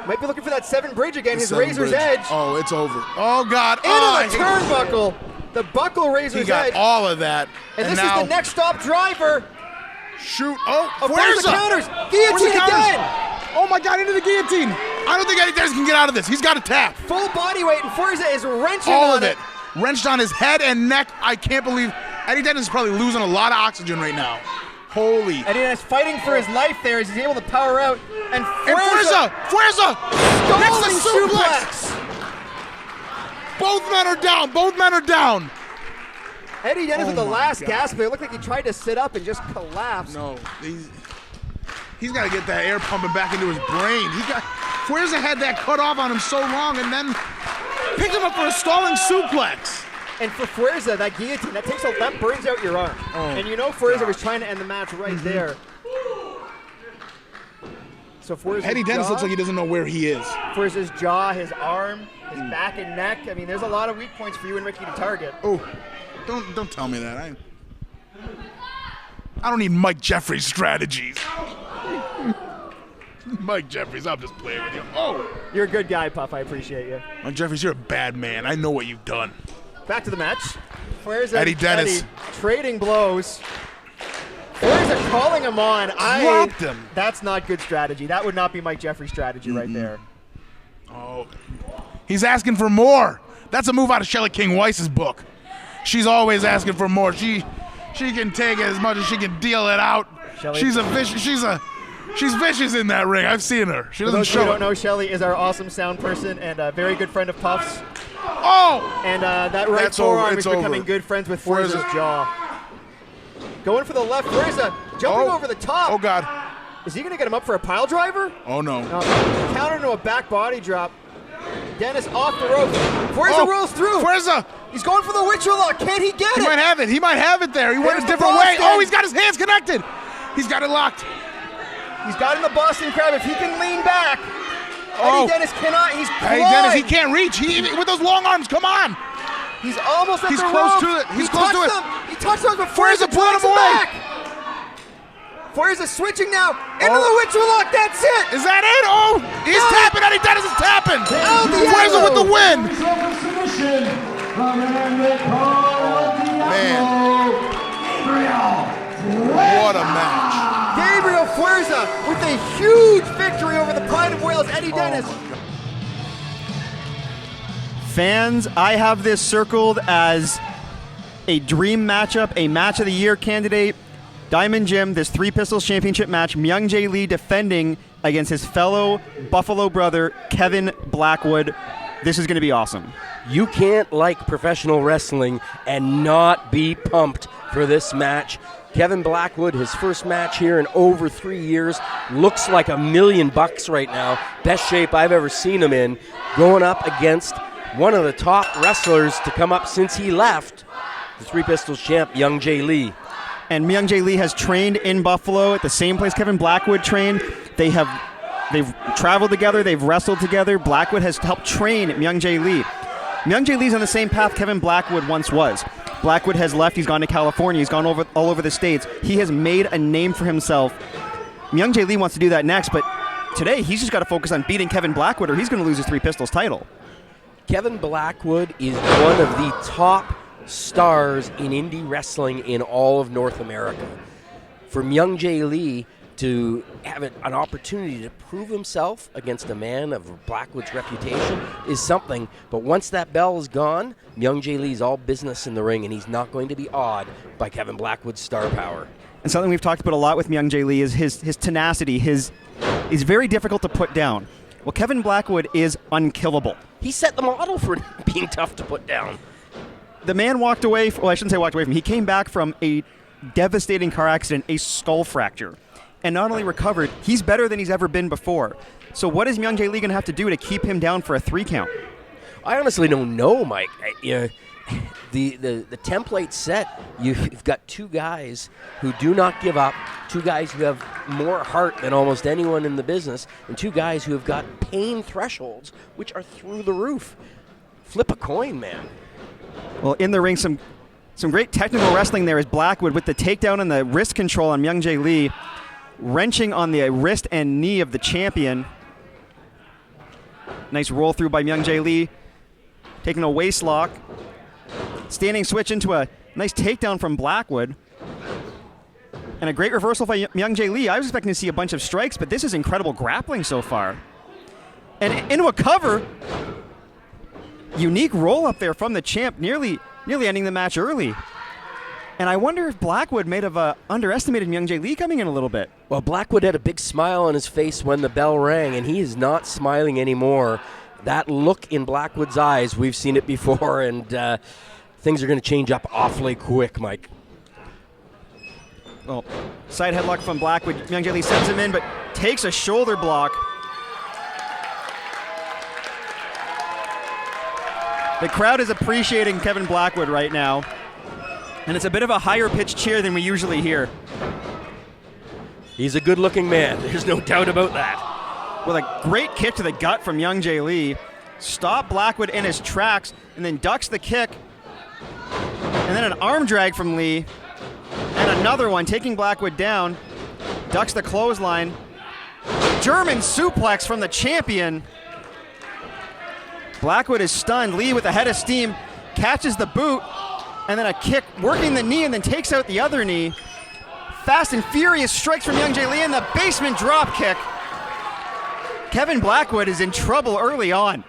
Might be looking for that 7 bridge again. His razor's edge. Oh, it's over. Oh, God. Into the turnbuckle. The buckle razor's edge. He got all of that. And this is the next stop driver. Shoot. Oh, Fuerza counters. Guillotine again. Oh, my God, into the guillotine. I don't think Eddie Dennis can get out of this. He's got a tap. Full body weight, and Fuerza is wrenching all on of it. Wrenched on his head and neck. I can't believe Eddie Dennis is probably losing a lot of oxygen right now. Holy. Eddie Dennis fighting for his life there as he's able to power out. And Fuerza! That's the suplex! Both men are down. Both men are down. Eddie Dennis with the last gasp. It looked like he tried to sit up and just collapsed. No, he's got to get that air pumping back into his brain. Fuerza had that cut off on him so long and then picked him up for a stalling suplex. And for Fuerza, that guillotine, that burns out your arm. And you know Fuerza was trying to end the match right there. So Fuerza's Eddie Dennis looks like he doesn't know where he is. Fuerza's jaw, his arm, his back and neck. I mean, there's a lot of weak points for you and Ricky to target. Oh, don't tell me that. I don't need Mike Jeffries strategies. Mike Jeffries, I'm just playing with you. Oh! You're a good guy, Puff. I appreciate you. Mike Jeffries, you're a bad man. I know what you've done. Back to the match. Fuerza Eddie Dennis. Trading blows. Fuerza calling him on. Dropped him. That's not good strategy. That would not be Mike Jeffries' strategy right there. Oh. He's asking for more. That's a move out of Shelly King Weiss's book. She's always asking for more. She can take as much as she can deal it out. Shelly. She's vicious in that ring. I've seen her. She doesn't show it. For those who don't know, Shelly is our awesome sound person and a very good friend of Puff's. Oh! And that right forearm is becoming good friends with Fuerza's jaw. Going for the left, Fuerza jumping over the top. Oh, God. Is he going to get him up for a pile driver? Oh, no. Counter into a back body drop. Dennis off the rope. Fuerza rolls through. Fuerza! He's going for the Witcher lock. Can he get it? He might have it. He might have it there. He went a different way. Oh, he's got his hands connected. He's got it locked. He's got in the Boston Crab. If he can lean back. Eddie Dennis cannot. He's Eddie Dennis, he can't reach. With those long arms, come on. He's almost at the close rope. to it. He's close to it. He touched him, but Fuerza pulling him away. Fuerza switching now into the Witcher lock. That's it. Is that it? Oh, he's tapping. Eddie Dennis is tapping. Fuerza with the win. Man. What a match. Gabriel Fuerza with a huge victory over the Pride of Wales, Eddie Dennis. Fans, I have this circled as a dream matchup, a match of the year candidate. Diamond Jim, this Three Pistols Championship match, Myung Jae Lee defending against his fellow Buffalo brother, Kevin Blackwood. This is going to be awesome. You can't like professional wrestling and not be pumped for this match. Kevin Blackwood, his first match here in over 3 years, looks like $1 million right now. Best shape I've ever seen him in, going up against one of the top wrestlers to come up since he left, the Three Pistols champ, Myung Jae Lee. And Myung Jae Lee has trained in Buffalo at the same place Kevin Blackwood trained. They've traveled together. They've wrestled together. Blackwood has helped train Myung Jae Lee. Myung Jae Lee's on the same path Kevin Blackwood once was. Blackwood has left. He's gone to California. He's gone all over the States. He has made a name for himself. Myung Jae Lee wants to do that next, but today he's just got to focus on beating Kevin Blackwood or he's going to lose his Three Pistols title. Kevin Blackwood is one of the top stars in indie wrestling in all of North America. For Myung Jae Lee to have an opportunity to prove himself against a man of Blackwood's reputation is something, but once that bell is gone, Myung Jae Lee's all business in the ring, and he's not going to be awed by Kevin Blackwood's star power. And something we've talked about a lot with Myung Jae Lee is his tenacity. He's very difficult to put down. Well, Kevin Blackwood is unkillable. He set the model for being tough to put down. The man walked away, I shouldn't say walked away from, he came back from a devastating car accident, a skull fracture, and not only recovered, he's better than he's ever been before. So what is Myung Jae Lee going to have to do to keep him down for a 3 count? I honestly don't know, Mike. The template set, you've got two guys who do not give up, two guys who have more heart than almost anyone in the business, and two guys who have got pain thresholds, which are through the roof. Flip a coin, man. Well, in the ring, some great technical wrestling there is Blackwood with the takedown and the wrist control on Myung Jae Lee, wrenching on the wrist and knee of the champion. Nice roll through by Myung Jae Lee, taking a waist lock. Standing switch into a nice takedown from Blackwood. And a great reversal by Myung Jae Lee. I was expecting to see a bunch of strikes, but this is incredible grappling so far. And into a cover. Unique roll up there from the champ, nearly ending the match early. And I wonder if Blackwood may have underestimated Myung Jae Lee coming in a little bit. Well, Blackwood had a big smile on his face when the bell rang, and he is not smiling anymore. That look in Blackwood's eyes, we've seen it before, and things are going to change up awfully quick, Mike. Well, side headlock from Blackwood. Myung Jae Lee sends him in, but takes a shoulder block. The crowd is appreciating Kevin Blackwood right now, and it's a bit of a higher pitched cheer than we usually hear. He's a good-looking man. There's no doubt about that. With a great kick to the gut from Myung Jae Lee. Stop Blackwood in his tracks, and then ducks the kick. And then an arm drag from Lee. And another one, taking Blackwood down. Ducks the clothesline. German suplex from the champion. Blackwood is stunned. Lee with a head of steam catches the boot, and then a kick working the knee and then takes out the other knee. Fast and furious strikes from Myung Jae Lee and the basement drop kick. Kevin Blackwood is in trouble early on.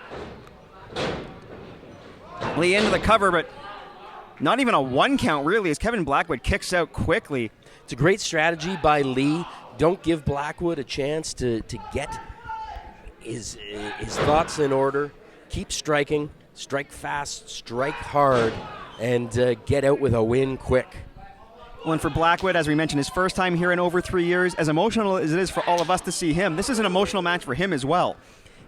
Lee into the cover, but not even a 1 count really as Kevin Blackwood kicks out quickly. It's a great strategy by Lee. Don't give Blackwood a chance to get his thoughts in order. Keep striking, strike fast, strike hard, and get out with a win quick. Well, and for Blackwood, as we mentioned, his first time here in over 3 years, as emotional as it is for all of us to see him, this is an emotional match for him as well.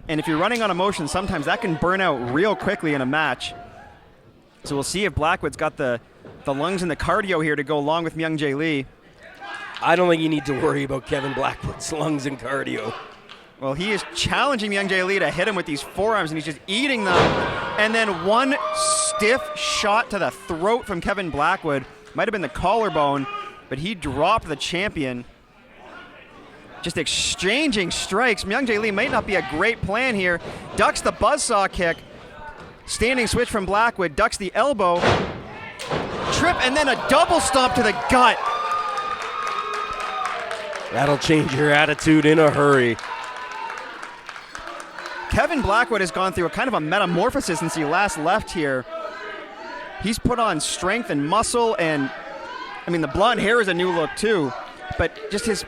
And if you're running on emotion, sometimes that can burn out real quickly in a match. So we'll see if Blackwood's got the lungs and the cardio here to go along with Myung Jae Lee. I don't think you need to worry about Kevin Blackwood's lungs and cardio. Well, he is challenging Myung Jae Lee to hit him with these forearms, and he's just eating them. And then one stiff shot to the throat from Kevin Blackwood. Might have been the collarbone, but he dropped the champion. just exchanging strikes. Myung Jae Lee might not be a great plan here. Ducks the buzzsaw kick. Standing switch from Blackwood, ducks the elbow. Trip and then a double stomp to the gut. That'll change your attitude in a hurry. Kevin Blackwood has gone through a kind of a metamorphosis since he last left here. He's put on strength and muscle, and I mean the blonde hair is a new look too, but just his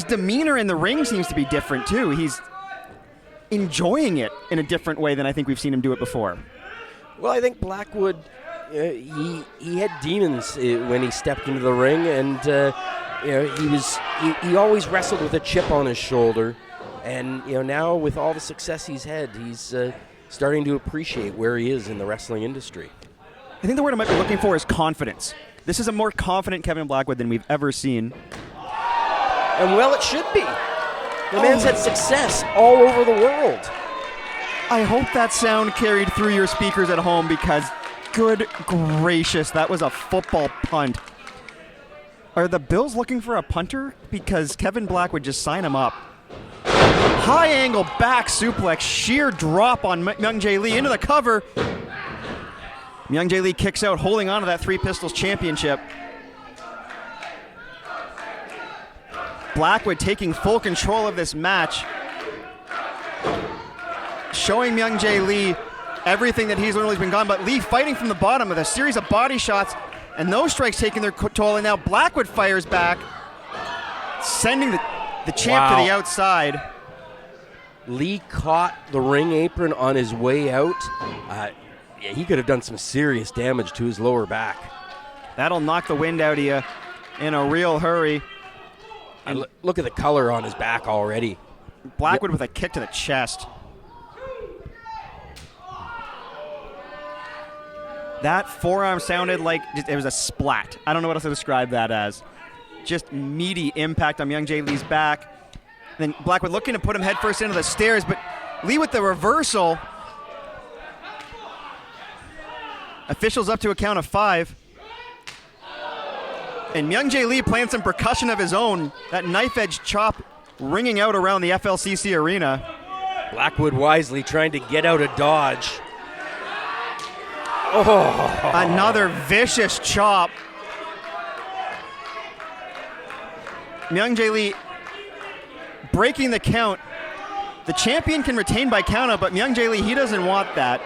demeanor in the ring seems to be different too. He's enjoying it in a different way than I think we've seen him do it before. Well, I think Blackwood, he had demons when he stepped into the ring, and he always wrestled with a chip on his shoulder, and now with all the success he's had, he's starting to appreciate where he is in the wrestling industry. I think the word I might be looking for is confidence. This is a more confident Kevin Blackwood than we've ever seen. And well, it should be. The man's had success all over the world. I hope that sound carried through your speakers at home, because good gracious, that was a football punt. Are the Bills looking for a punter? Because Kevin Blackwood just sign him up. High angle back suplex, sheer drop on Myung Jae Lee into the cover. Myung Jae Lee kicks out, holding on to that Three Pistols championship. Blackwood taking full control of this match, showing Myung Jae Lee everything that he's literally been gone, but Lee fighting from the bottom with a series of body shots, and those strikes taking their toll, and now Blackwood fires back, sending the champ to the outside. Lee caught the ring apron on his way out. He could have done some serious damage to his lower back. That'll knock the wind out of you in a real hurry. And look at the color on his back already. Blackwood with a kick to the chest. That forearm sounded like it was a splat. I don't know what else to describe that as. Just meaty impact on Myung Jae Lee's back. Then Blackwood looking to put him headfirst into the stairs, but Lee with the reversal. Officials up to a count of 5. And Myung Jae Lee playing some percussion of his own. That knife-edge chop ringing out around the FLCC arena. Blackwood wisely trying to get out of dodge. Oh. Another vicious chop. Myung Jae Lee breaking the count. The champion can retain by countout, but Myung Jae Lee, he doesn't want that.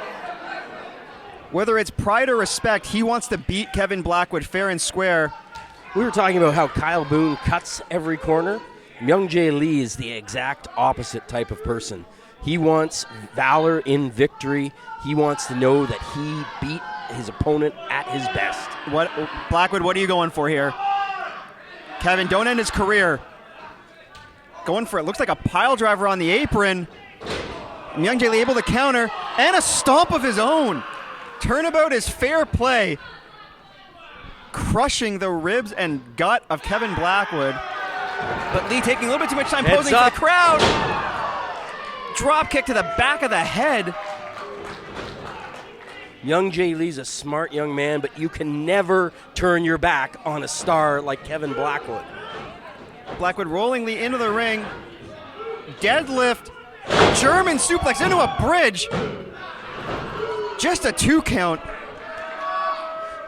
Whether it's pride or respect, he wants to beat Kevin Blackwood fair and square. We were talking about how Kyle Boone cuts every corner. Myung Jae Lee is the exact opposite type of person. He wants valor in victory. He wants to know that he beat his opponent at his best. Blackwood, what are you going for here? Kevin, don't end his career. Going for it. Looks like a pile driver on the apron. Myung Jae Lee able to counter, and a stomp of his own. Turnabout is fair play. Crushing the ribs and gut of Kevin Blackwood. But Lee taking a little bit too much time posing for the crowd. Drop kick to the back of the head. Myung Jae Lee's a smart young man, but you can never turn your back on a star like Kevin Blackwood. Blackwood rolling Lee into the ring. Deadlift. German suplex into a bridge. Just a 2 count.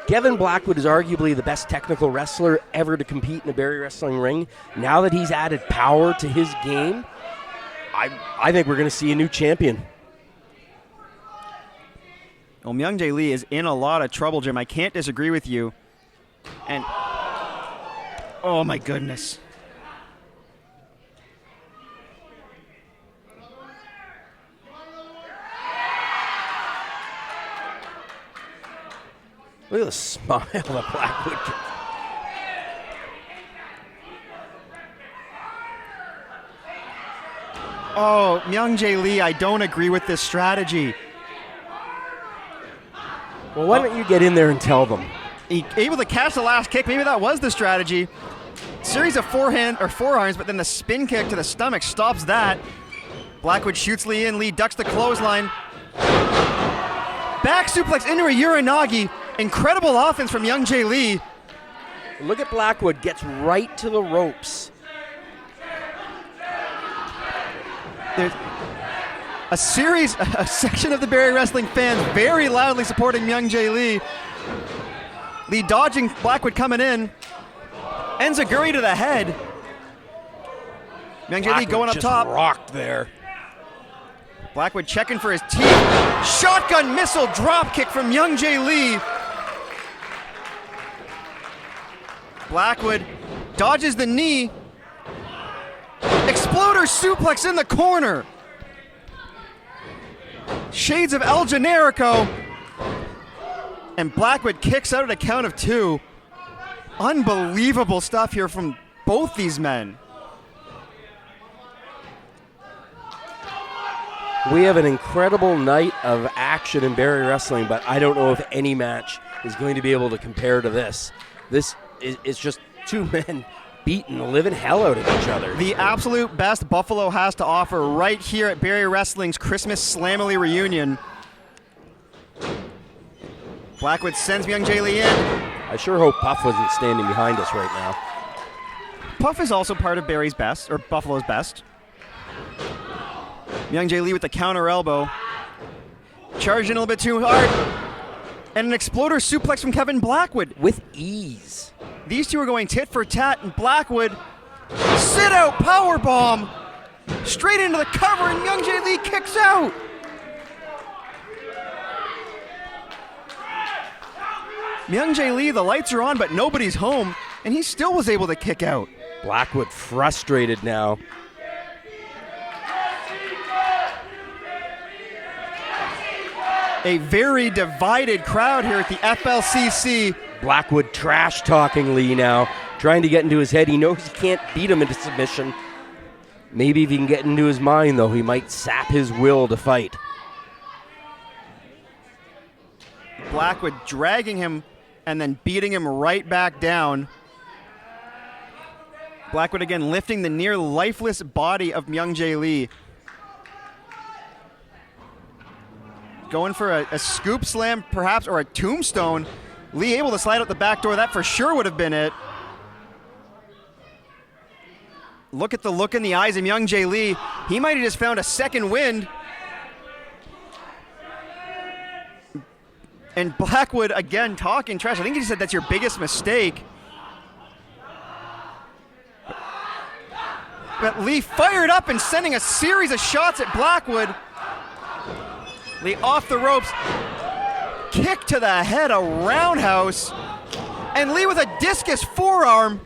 Kevin Blackwood is arguably the best technical wrestler ever to compete in a Barrie Wrestling ring. Now that he's added power to his game, I think we're going to see a new champion. Well, Myung Jae Lee is in a lot of trouble, Jim. I can't disagree with you. And, oh my goodness. Look at the smile that Blackwood gets. Oh, Myung Jae Lee, I don't agree with this strategy. Well, why don't you get in there and tell them? He able to catch the last kick. Maybe that was the strategy. Series of forearms, but then the spin kick to the stomach stops that. Blackwood shoots Lee in. Lee ducks the clothesline. Back suplex into a Uranagi. Incredible offense from Myung Jae Lee. Look at Blackwood, gets right to the ropes. There's a section of the Barrie Wrestling fans very loudly supporting Myung Jae Lee. Lee dodging, Blackwood coming in. Enziguri to the head. Myung Jae Lee going up just top. Rocked there. Blackwood checking for his teeth. Shotgun missile drop kick from Myung Jae Lee. Blackwood dodges the knee. Exploder suplex in the corner. Shades of El Generico. And Blackwood kicks out at a count of 2. Unbelievable stuff here from both these men. We have an incredible night of action in Barrie Wrestling, but I don't know if any match is going to be able to compare to this. This is just two men beating the living hell out of each other. The absolute best Buffalo has to offer right here at Barrie Wrestling's Christmas Slamily reunion. Blackwood sends Myung Jae Lee in. I sure hope Puff wasn't standing behind us right now. Puff is also part of Barrie's best, or Buffalo's best. Myung Jae Lee with the counter elbow. Charging a little bit too hard. And an exploder suplex from Kevin Blackwood. With ease. These two are going tit for tat, and Blackwood sit out powerbomb straight into the cover, and Myung Jae Lee kicks out. Myung Jae Lee, the lights are on, but nobody's home, and he still was able to kick out. Blackwood frustrated now. A very divided crowd here at the FLCC. Blackwood trash talking Lee now, trying to get into his head. He knows he can't beat him into submission. Maybe if he can get into his mind, though, he might sap his will to fight. Blackwood dragging him and then beating him right back down. Blackwood again lifting the near lifeless body of Myung Jae Lee. Going for a scoop slam, perhaps, or a tombstone. Lee able to slide out the back door. That for sure would have been it. Look at the look in the eyes of Myung Jae Lee. He might have just found a second wind. And Blackwood again talking trash. I think he said that's your biggest mistake. But Lee fired up and sending a series of shots at Blackwood. Lee off the ropes, kick to the head, a roundhouse, and Lee with a discus forearm.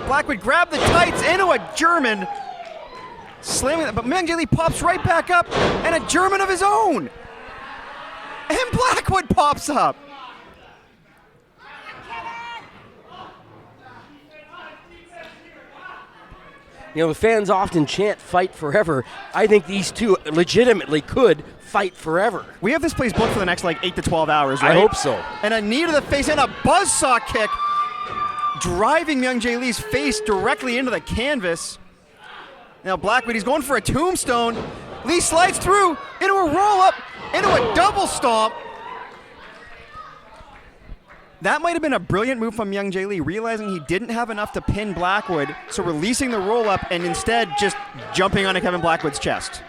Blackwood grabbed the tights into a German, slamming it, but Myung Jae Lee pops right back up, and a German of his own. And Blackwood pops up. You know, the fans often chant fight forever. I think these two legitimately could fight forever. We have this place booked for the next 8 to 12 hours, right? I hope so. And a knee to the face and a buzzsaw kick, driving Myung Jae Lee's face directly into the canvas. Now Blackwood, he's going for a tombstone. Lee slides through into a roll-up, into a double stomp. That might have been a brilliant move from Myung Jae Lee, realizing he didn't have enough to pin Blackwood, so releasing the roll-up and instead just jumping onto Kevin Blackwood's chest.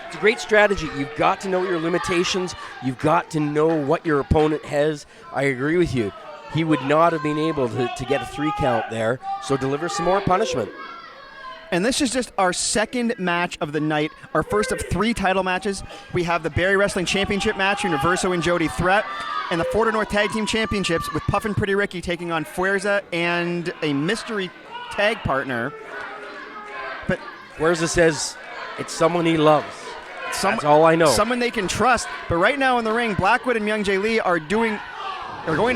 It's a great strategy. You've got to know your limitations. You've got to know what your opponent has. I agree with you. He would not have been able to get a 3 count there, so deliver some more punishment. And this is just our second match of the night, our first of 3 title matches. We have the Barrie Wrestling Championship match, Universo and Jody Threat, and the Florida North Tag Team Championships with Puff and Pretty Ricky taking on Fuerza and a mystery tag partner. But Fuerza says it's someone he loves. That's all I know. Someone they can trust. But right now in the ring, Blackwood and Myung Jae Lee are going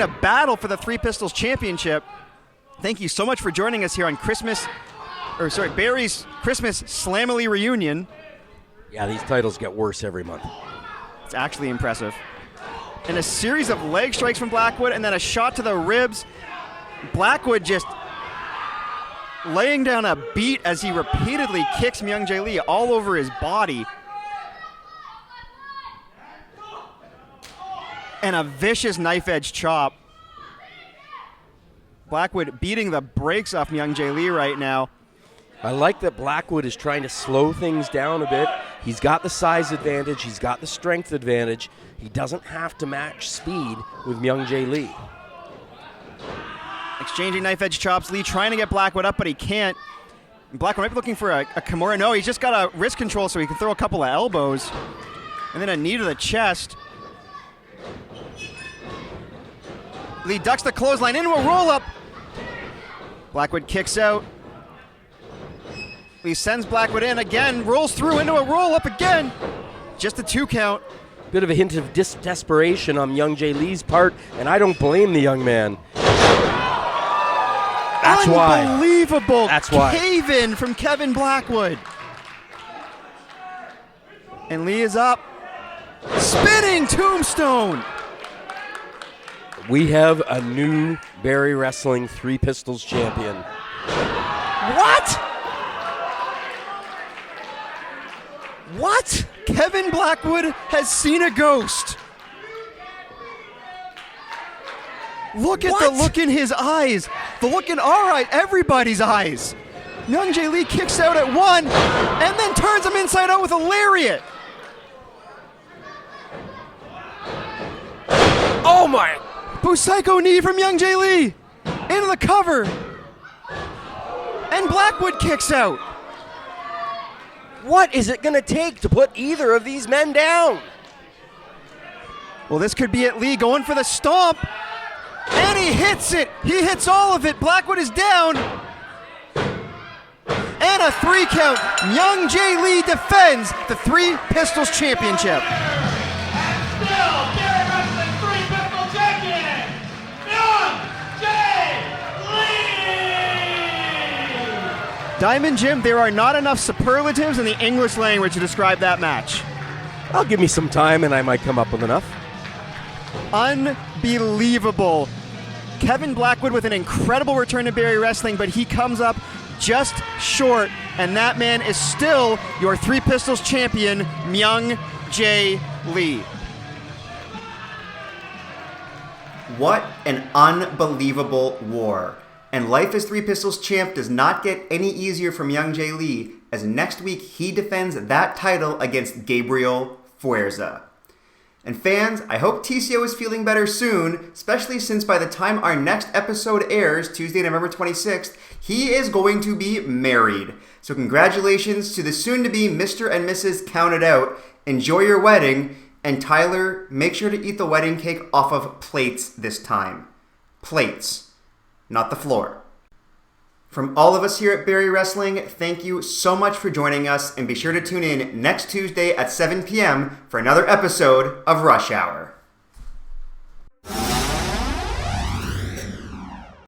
to battle for the Three Pistols Championship. Thank you so much for joining us here on Barrie's Christmas Slamily reunion. Yeah, these titles get worse every month. It's actually impressive. And a series of leg strikes from Blackwood and then a shot to the ribs. Blackwood just laying down a beat as he repeatedly kicks Myung Jae Lee all over his body. And a vicious knife edge chop. Blackwood beating the brakes off Myung Jae Lee right now. I like that Blackwood is trying to slow things down a bit. He's got the size advantage. He's got the strength advantage. He doesn't have to match speed with Myung Jae Lee. Exchanging knife edge chops. Lee trying to get Blackwood up, but he can't. Blackwood might be looking for a Kimura. No, he's just got a wrist control so he can throw a couple of elbows. And then a knee to the chest. Lee ducks the clothesline into a roll-up. Blackwood kicks out. Lee sends Blackwood in again, rolls through into a roll-up again. Just a 2 count. Bit of a hint of desperation on Myung Jae Lee's part, and I don't blame the young man. That's why. Unbelievable. That's why. Cave-in from Kevin Blackwood. And Lee is up. Spinning tombstone. We have a new Barrie Wrestling Three Pistols champion. What? What? Kevin Blackwood has seen a ghost. Look at the look in his eyes. The look in everybody's eyes. Myung Jae Lee kicks out at 1 and then turns him inside out with a lariat. Oh my! Busaiku knee from Myung Jae Lee into the cover. And Blackwood kicks out. What is it going to take to put either of these men down? Well, this could be it. Lee going for the stomp. And he hits it. He hits all of it. Blackwood is down. And a 3 count. Myung Jae Lee defends the Three Pistols Championship. And still, Barrie Wrestling Three Pistol Champion, Myung Jae Lee! Diamond Jim, there are not enough superlatives in the English language to describe that match. I'll give me some time and I might come up with enough. Unbelievable. Kevin Blackwood with an incredible return to Barrie Wrestling, but he comes up just short, and that man is still your Three Pistols champion, Myung Jae Lee. What an unbelievable war. And life as Three Pistols champ does not get any easier for Myung Jae Lee, as next week he defends that title against Gabriel Fuerza. And fans, I hope TCO is feeling better soon, especially since by the time our next episode airs, Tuesday, November 26th, he is going to be married. So congratulations to the soon-to-be Mr. and Mrs. CountedOut. Enjoy your wedding. And Tyler, make sure to eat the wedding cake off of plates this time. Plates, not the floor. From all of us here at Barrie Wrestling, thank you so much for joining us, and be sure to tune in next Tuesday at 7 p.m. for another episode of Rush Hour.